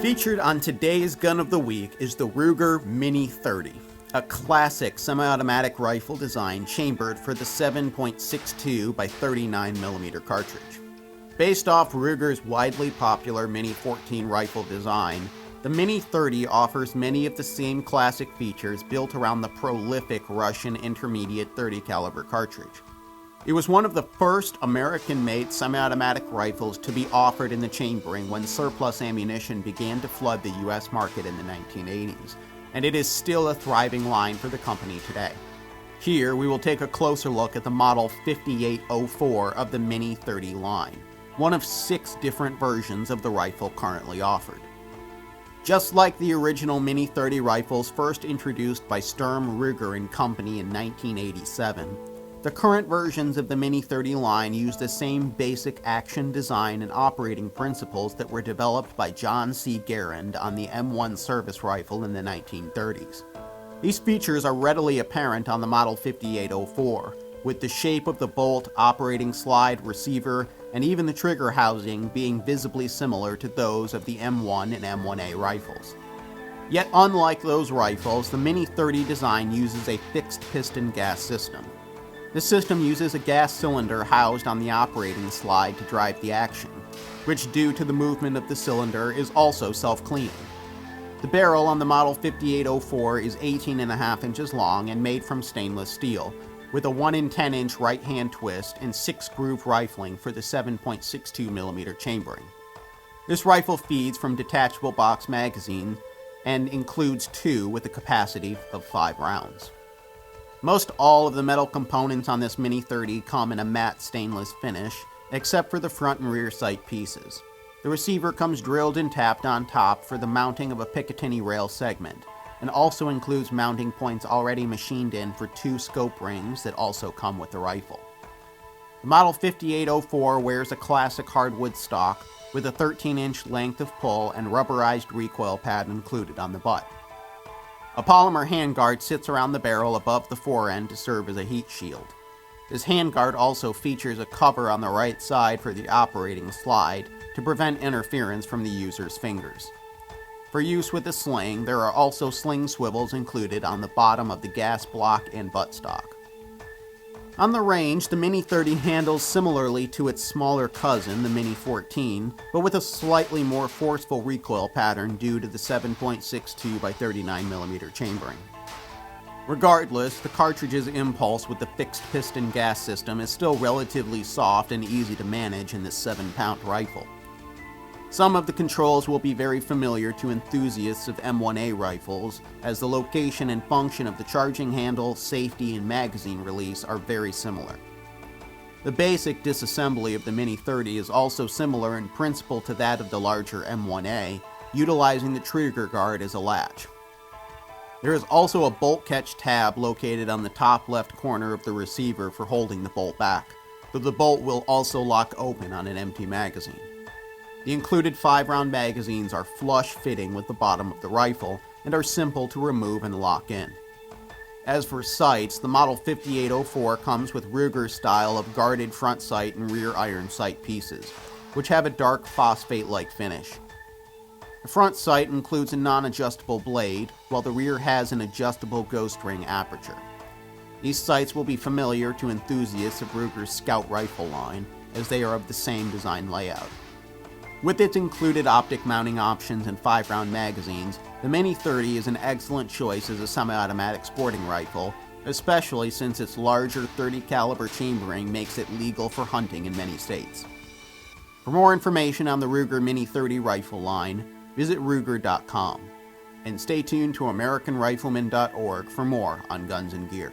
Featured on today's Gun of the Week is the Ruger Mini 30, a classic semi-automatic rifle design chambered for the 7.62 by 39mm cartridge. Based off Ruger's widely popular Mini 14 rifle design, the Mini 30 offers many of the same classic features built around the prolific Russian intermediate 30 caliber cartridge. It was one of the first American-made semi-automatic rifles to be offered in the chambering when surplus ammunition began to flood the US market in the 1980s, and it is still a thriving line for the company today. Here, we will take a closer look at the model 5804 of the Mini 30 line, one of 6 different versions of the rifle currently offered. Just like the original Mini 30 rifles first introduced by Sturm, Ruger and Company in 1987, the current versions of the Mini 30 line use the same basic action design and operating principles that were developed by John C. Garand on the M1 service rifle in the 1930s. These features are readily apparent on the model 5804, with the shape of the bolt, operating slide, receiver, and even the trigger housing being visibly similar to those of the M1 and M1A rifles. Yet unlike those rifles, the Mini 30 design uses a fixed piston gas system. The system uses a gas cylinder housed on the operating slide to drive the action, which due to the movement of the cylinder is also self-cleaning. The barrel on the model 5804 is 18.5 inches long and made from stainless steel, with a 1 in 10 inch right-hand twist and 6-groove rifling for the 7.62mm chambering. This rifle feeds from detachable box magazine and includes 2 with a capacity of 5 rounds. Most all of the metal components on this Mini 30 come in a matte stainless finish, except for the front and rear sight pieces. The receiver comes drilled and tapped on top for the mounting of a Picatinny rail segment, and also includes mounting points already machined in for 2 scope rings that also come with the rifle. The Model 5804 wears a classic hardwood stock with a 13-inch length of pull and rubberized recoil pad included on the butt. A polymer handguard sits around the barrel above the forend to serve as a heat shield. This handguard also features a cover on the right side for the operating slide to prevent interference from the user's fingers. For use with the sling, there are also sling swivels included on the bottom of the gas block and buttstock. On the range, the Mini 30 handles similarly to its smaller cousin, the Mini 14, but with a slightly more forceful recoil pattern due to the 7.62 by 39mm chambering. Regardless, the cartridge's impulse with the fixed piston gas system is still relatively soft and easy to manage in this 7-pound rifle. Some of the controls will be very familiar to enthusiasts of M1A rifles, as the location and function of the charging handle, safety, and magazine release are very similar. The basic disassembly of the Mini 30 is also similar in principle to that of the larger M1A, utilizing the trigger guard as a latch. There is also a bolt catch tab located on the top left corner of the receiver for holding the bolt back, though the bolt will also lock open on an empty magazine. The included 5-round magazines are flush fitting with the bottom of the rifle and are simple to remove and lock in. As for sights, the Model 5804 comes with Ruger style of guarded front sight and rear iron sight pieces, which have a dark phosphate-like finish. The front sight includes a non-adjustable blade, while the rear has an adjustable ghost ring aperture. These sights will be familiar to enthusiasts of Ruger's Scout rifle line, as they are of the same design layout. With its included optic mounting options and 5-round magazines, the Mini 30 is an excellent choice as a semi-automatic sporting rifle, especially since its larger 30 caliber chambering makes it legal for hunting in many states. For more information on the Ruger Mini 30 rifle line, visit Ruger.com, and stay tuned to AmericanRifleman.org for more on guns and gear.